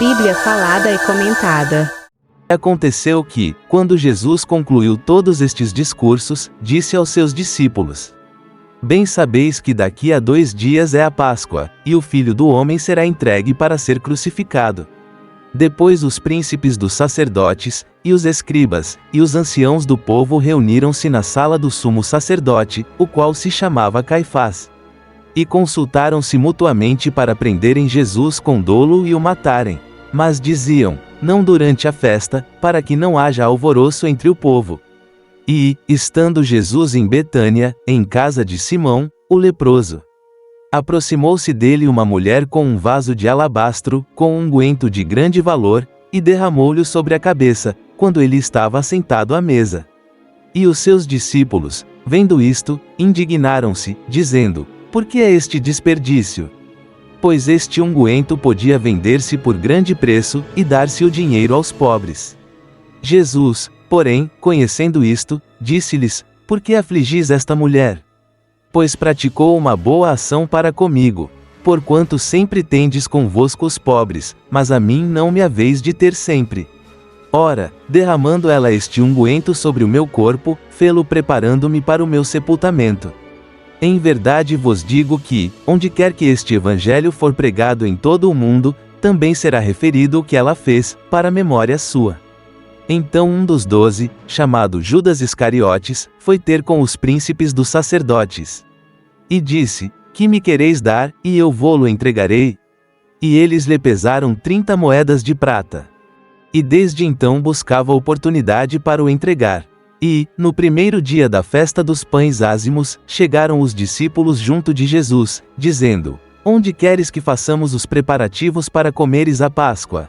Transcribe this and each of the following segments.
Bíblia falada e comentada. Aconteceu que, quando Jesus concluiu todos estes discursos, disse aos seus discípulos: Bem sabeis que daqui a 2 dias é a Páscoa, e o Filho do Homem será entregue para ser crucificado. Depois os príncipes dos sacerdotes, e os escribas, e os anciãos do povo reuniram-se na sala do sumo sacerdote, o qual se chamava Caifás. E consultaram-se mutuamente para prenderem Jesus com dolo e o matarem. Mas diziam: não durante a festa, para que não haja alvoroço entre o povo. E, estando Jesus em Betânia, em casa de Simão, o leproso, aproximou-se dele uma mulher com um vaso de alabastro, com unguento de grande valor, e derramou-lhe sobre a cabeça, quando ele estava sentado à mesa. E os seus discípulos, vendo isto, indignaram-se, dizendo: por que é este desperdício? Pois este unguento podia vender-se por grande preço, e dar-se o dinheiro aos pobres. Jesus, porém, conhecendo isto, disse-lhes: por que afligis esta mulher? Pois praticou uma boa ação para comigo. Porquanto sempre tendes convosco os pobres, mas a mim não me haveis de ter sempre. Ora, derramando ela este unguento sobre o meu corpo, fê-lo preparando-me para o meu sepultamento. Em verdade vos digo que, onde quer que este evangelho for pregado em todo o mundo, também será referido o que ela fez, para memória sua. Então um dos 12, chamado Judas Iscariotes, foi ter com os príncipes dos sacerdotes. E disse: que me quereis dar, e eu vô-lo entregarei? E eles lhe pesaram 30 moedas de prata. E desde então buscava oportunidade para o entregar. E, no primeiro dia da festa dos pães ázimos, chegaram os discípulos junto de Jesus, dizendo: onde queres que façamos os preparativos para comeres a Páscoa?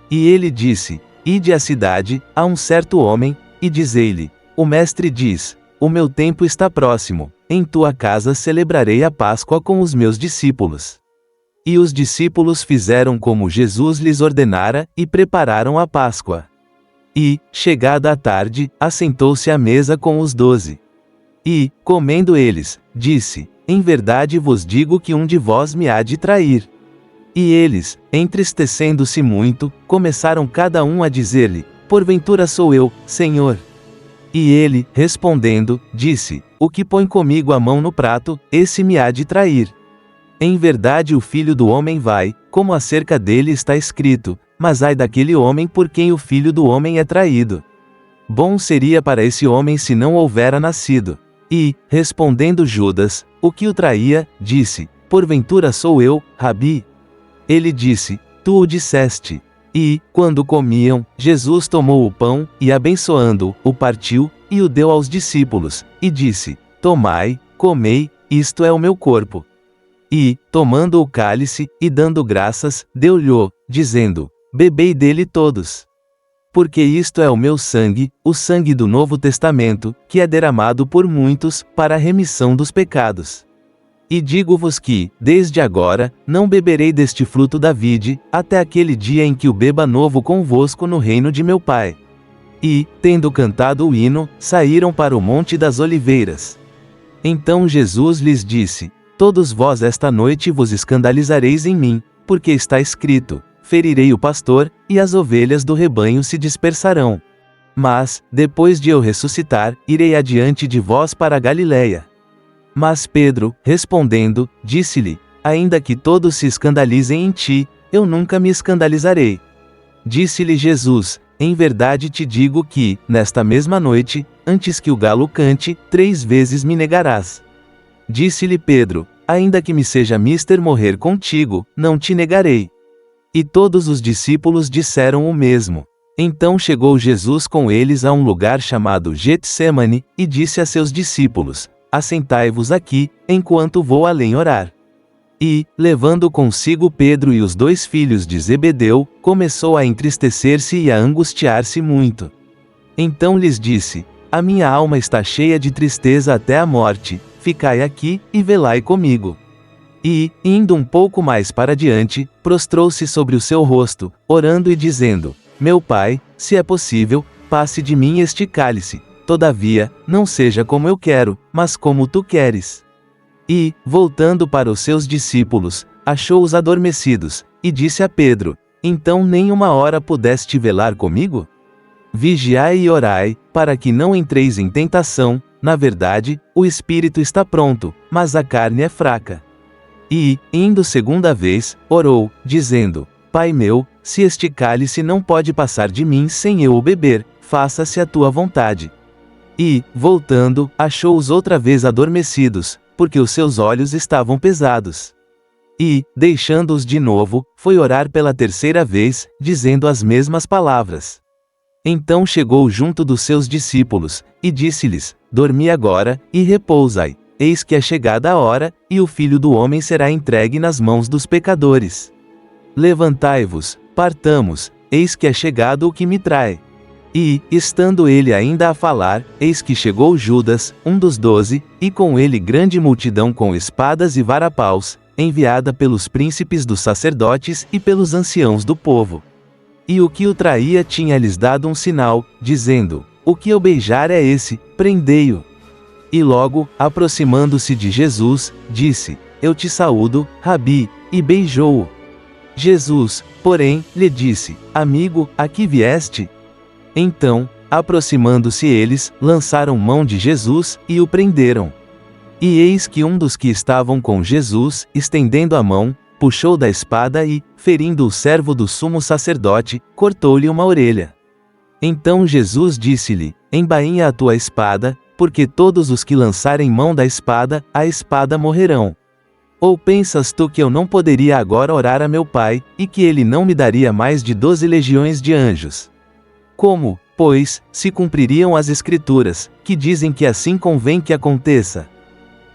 E ele disse: ide à cidade, a um certo homem, e dizei-lhe: o mestre diz, o meu tempo está próximo, em tua casa celebrarei a Páscoa com os meus discípulos. E os discípulos fizeram como Jesus lhes ordenara, e prepararam a Páscoa. E, chegada a tarde, assentou-se à mesa com os 12. E, comendo eles, disse: em verdade vos digo que um de vós me há de trair. E eles, entristecendo-se muito, começaram cada um a dizer-lhe: porventura sou eu, Senhor? E ele, respondendo, disse: o que põe comigo a mão no prato, esse me há de trair. Em verdade o Filho do Homem vai, como acerca dele está escrito, mas ai daquele homem por quem o Filho do Homem é traído. Bom seria para esse homem se não houvera nascido. E, respondendo Judas, o que o traía, disse: porventura sou eu, Rabi? Ele disse: tu o disseste. E, quando comiam, Jesus tomou o pão, e abençoando-o, o partiu, e o deu aos discípulos, e disse: tomai, comei, isto é o meu corpo. E, tomando o cálice, e dando graças, deu-lhe-o, dizendo: bebei dele todos. Porque isto é o meu sangue, o sangue do Novo Testamento, que é derramado por muitos, para a remissão dos pecados. E digo-vos que, desde agora, não beberei deste fruto da vide, até aquele dia em que o beba novo convosco no reino de meu Pai. E, tendo cantado o hino, saíram para o Monte das Oliveiras. Então Jesus lhes disse: todos vós esta noite vos escandalizareis em mim, porque está escrito: ferirei o pastor, e as ovelhas do rebanho se dispersarão. Mas, depois de eu ressuscitar, irei adiante de vós para a Galiléia. Mas Pedro, respondendo, disse-lhe: ainda que todos se escandalizem em ti, eu nunca me escandalizarei. Disse-lhe Jesus: em verdade te digo que, nesta mesma noite, antes que o galo cante, 3 vezes me negarás. Disse-lhe Pedro: ainda que me seja mister morrer contigo, não te negarei. E todos os discípulos disseram o mesmo. Então chegou Jesus com eles a um lugar chamado Getsêmani, e disse a seus discípulos: assentai-vos aqui, enquanto vou além orar. E, levando consigo Pedro e os 2 filhos de Zebedeu, começou a entristecer-se e a angustiar-se muito. Então lhes disse: a minha alma está cheia de tristeza até a morte, ficai aqui, e velai comigo. E, indo um pouco mais para diante, prostrou-se sobre o seu rosto, orando e dizendo: meu Pai, se é possível, passe de mim este cálice, todavia, não seja como eu quero, mas como tu queres. E, voltando para os seus discípulos, achou-os adormecidos, e disse a Pedro: Então nem uma hora pudeste velar comigo? Vigiai e orai, para que não entreis em tentação. Na verdade, o espírito está pronto, mas a carne é fraca. E, indo segunda vez, orou, dizendo: Pai meu, se este cálice não pode passar de mim sem eu o beber, faça-se a tua vontade. E, voltando, achou-os outra vez adormecidos, porque os seus olhos estavam pesados. E, deixando-os de novo, foi orar pela terceira vez, dizendo as mesmas palavras. Então chegou junto dos seus discípulos, e disse-lhes: Dormi agora, e repousai. Eis que é chegada a hora, e o Filho do Homem será entregue nas mãos dos pecadores. Levantai-vos, partamos, eis que é chegado o que me trai. E, estando ele ainda a falar, eis que chegou Judas, um dos 12, e com ele grande multidão com espadas e varapaus, enviada pelos príncipes dos sacerdotes e pelos anciãos do povo. E o que o traía tinha-lhes dado um sinal, dizendo: O que eu beijar é esse, prendei-o. E logo, aproximando-se de Jesus, disse: Eu te saúdo, Rabi, e beijou-o. Jesus, porém, lhe disse: Amigo, a que vieste? Então, aproximando-se eles, lançaram mão de Jesus, e o prenderam. E eis que um dos que estavam com Jesus, estendendo a mão, puxou da espada e, ferindo o servo do sumo sacerdote, cortou-lhe uma orelha. Então Jesus disse-lhe: Embainha a tua espada, porque todos os que lançarem mão da espada, a espada morrerão. Ou pensas tu que eu não poderia agora orar a meu Pai, e que ele não me daria mais de 12 legiões de anjos? Como, pois, se cumpririam as Escrituras, que dizem que assim convém que aconteça?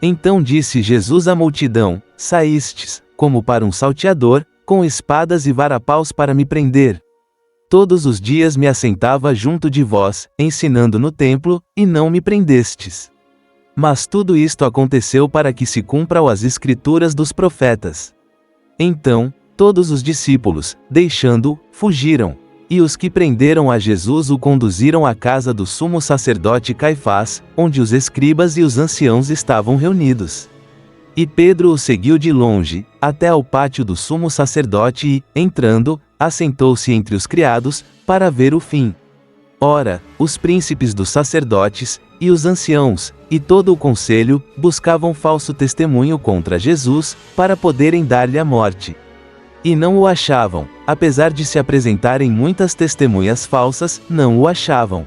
Então disse Jesus à multidão: Saístes, como para um salteador, com espadas e varapaus para me prender. Todos os dias me assentava junto de vós, ensinando no templo, e não me prendestes. Mas tudo isto aconteceu para que se cumpram as Escrituras dos profetas. Então, todos os discípulos, deixando-o, fugiram. E os que prenderam a Jesus o conduziram à casa do sumo sacerdote Caifás, onde os escribas e os anciãos estavam reunidos. E Pedro o seguiu de longe, até ao pátio do sumo sacerdote e, entrando, assentou-se entre os criados, para ver o fim. Ora, os príncipes dos sacerdotes, e os anciãos, e todo o conselho, buscavam falso testemunho contra Jesus, para poderem dar-lhe a morte. E não o achavam, apesar de se apresentarem muitas testemunhas falsas, não o achavam.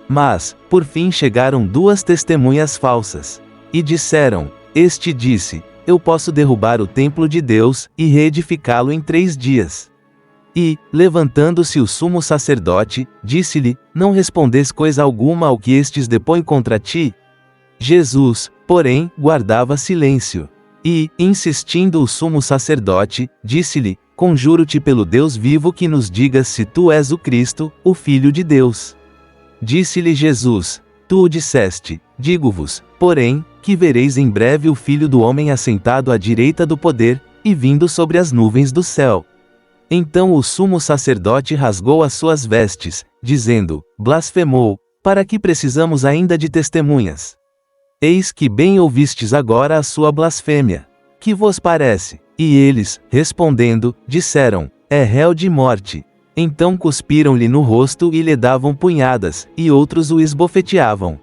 Mas, por fim chegaram 2 testemunhas falsas. E disseram: Este disse: Eu posso derrubar o templo de Deus, e reedificá-lo em 3 dias. E, levantando-se o sumo sacerdote, disse-lhe: Não respondes coisa alguma ao que estes depõem contra ti? Jesus, porém, guardava silêncio. E, insistindo o sumo sacerdote, disse-lhe: Conjuro-te pelo Deus vivo que nos digas se tu és o Cristo, o Filho de Deus. Disse-lhe Jesus: Tu o disseste. Digo-vos, porém, que vereis em breve o Filho do Homem assentado à direita do poder, e vindo sobre as nuvens do céu. Então o sumo sacerdote rasgou as suas vestes, dizendo: Blasfemou, para que precisamos ainda de testemunhas? Eis que bem ouvistes agora a sua blasfêmia. Que vos parece? E eles, respondendo, disseram: É réu de morte. Então cuspiram-lhe no rosto e lhe davam punhadas, e outros o esbofeteavam,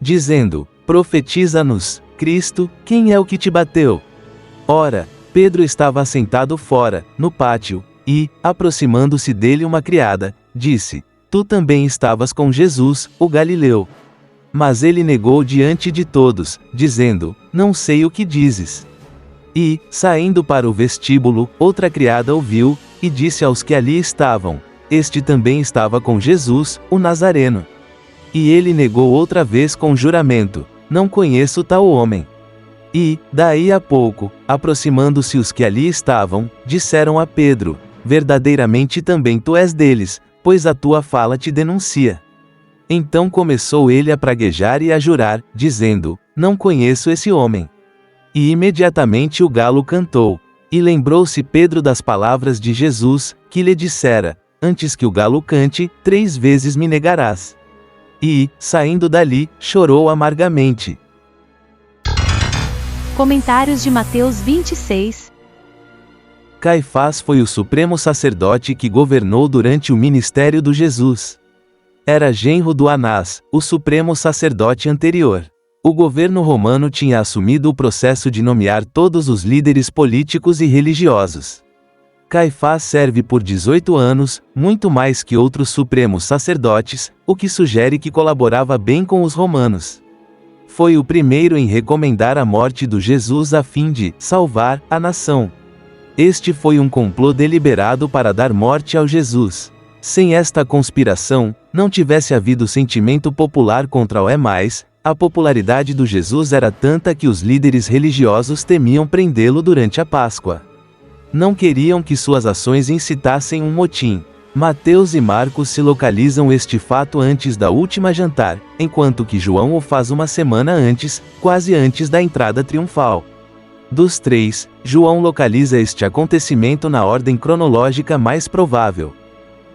dizendo: Profetiza-nos, Cristo, quem é o que te bateu? Ora, Pedro estava assentado fora, no pátio, e, aproximando-se dele uma criada, disse: Tu também estavas com Jesus, o Galileu. Mas ele negou diante de todos, dizendo: Não sei o que dizes. E, saindo para o vestíbulo, outra criada ouviu, e disse aos que ali estavam: Este também estava com Jesus, o Nazareno. E ele negou outra vez com juramento: Não conheço tal homem. E, daí a pouco, aproximando-se os que ali estavam, disseram a Pedro: Verdadeiramente também tu és deles, pois a tua fala te denuncia. Então começou ele a praguejar e a jurar, dizendo: Não conheço esse homem. E imediatamente o galo cantou. E lembrou-se Pedro das palavras de Jesus, que lhe dissera: Antes que o galo cante, 3 vezes me negarás. E, saindo dali, chorou amargamente. Comentários de Mateus 26. Caifás foi o supremo sacerdote que governou durante o ministério do Jesus. Era genro do Anás, o supremo sacerdote anterior. O governo romano tinha assumido o processo de nomear todos os líderes políticos e religiosos. Caifás serve por 18 anos, muito mais que outros supremos sacerdotes, o que sugere que colaborava bem com os romanos. Foi o primeiro em recomendar a morte do Jesus a fim de salvar a nação. Este foi um complô deliberado para dar morte ao Jesus. Sem esta conspiração, não tivesse havido sentimento popular contra o mais, a popularidade do Jesus era tanta que os líderes religiosos temiam prendê-lo durante a Páscoa. Não queriam que suas ações incitassem um motim. Mateus e Marcos se localizam este fato antes da última jantar, enquanto que João o faz uma semana antes, quase antes da entrada triunfal. Dos três, João localiza este acontecimento na ordem cronológica mais provável.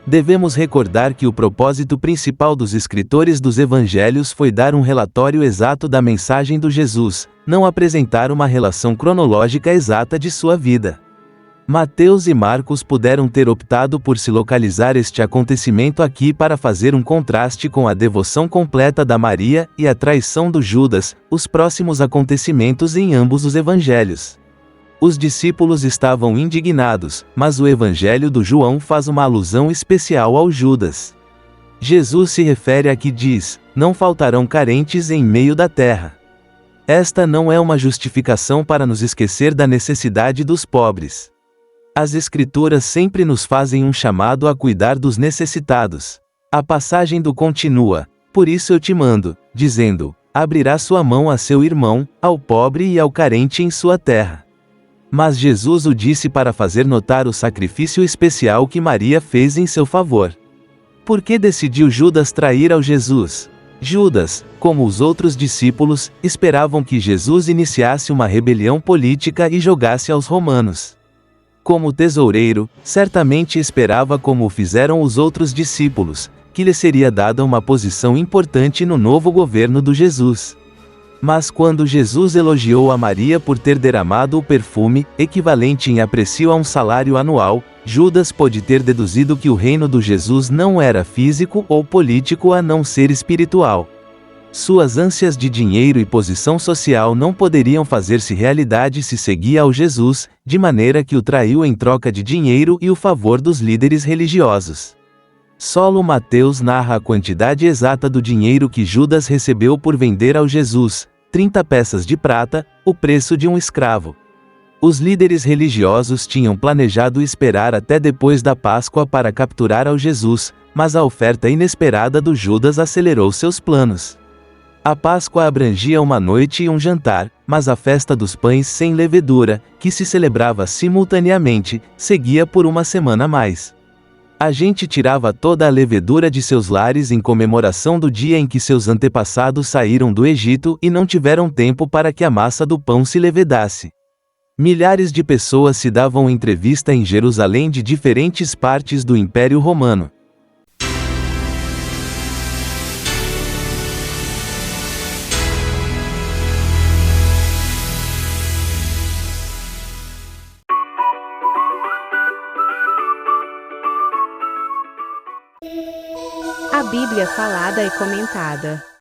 Devemos recordar que o propósito principal dos escritores dos evangelhos foi dar um relatório exato da mensagem do Jesus, não apresentar uma relação cronológica exata de sua vida. Mateus e Marcos puderam ter optado por se localizar este acontecimento aqui para fazer um contraste com a devoção completa da Maria e a traição do Judas, os próximos acontecimentos em ambos os evangelhos. Os discípulos estavam indignados, mas o evangelho do João faz uma alusão especial ao Judas. Jesus se refere a que diz: "Não faltarão carentes em meio da terra." Esta não é uma justificação para nos esquecer da necessidade dos pobres. As Escrituras sempre nos fazem um chamado a cuidar dos necessitados. A passagem do continua: "Por isso eu te mando, dizendo, abrirá sua mão a seu irmão, ao pobre e ao carente em sua terra." Mas Jesus o disse para fazer notar o sacrifício especial que Maria fez em seu favor. Por que decidiu Judas trair ao Jesus? Judas, como os outros discípulos, esperavam que Jesus iniciasse uma rebelião política e jogasse aos romanos. Como tesoureiro, certamente esperava, como o fizeram os outros discípulos, que lhe seria dada uma posição importante no novo governo do Jesus. Mas quando Jesus elogiou a Maria por ter derramado o perfume, equivalente em aprecio a um salário anual, Judas pôde ter deduzido que o reino do Jesus não era físico ou político a não ser espiritual. Suas ânsias de dinheiro e posição social não poderiam fazer-se realidade se seguia ao Jesus, de maneira que o traiu em troca de dinheiro e o favor dos líderes religiosos. Solo Mateus narra a quantidade exata do dinheiro que Judas recebeu por vender ao Jesus, 30 peças de prata, o preço de um escravo. Os líderes religiosos tinham planejado esperar até depois da Páscoa para capturar ao Jesus, mas a oferta inesperada do Judas acelerou seus planos. A Páscoa abrangia uma noite e um jantar, mas a festa dos pães sem levedura, que se celebrava simultaneamente, seguia por uma semana a mais. A gente tirava toda a levedura de seus lares em comemoração do dia em que seus antepassados saíram do Egito e não tiveram tempo para que a massa do pão se levedasse. Milhares de pessoas se davam entrevista em Jerusalém de diferentes partes do Império Romano. A Bíblia falada e comentada.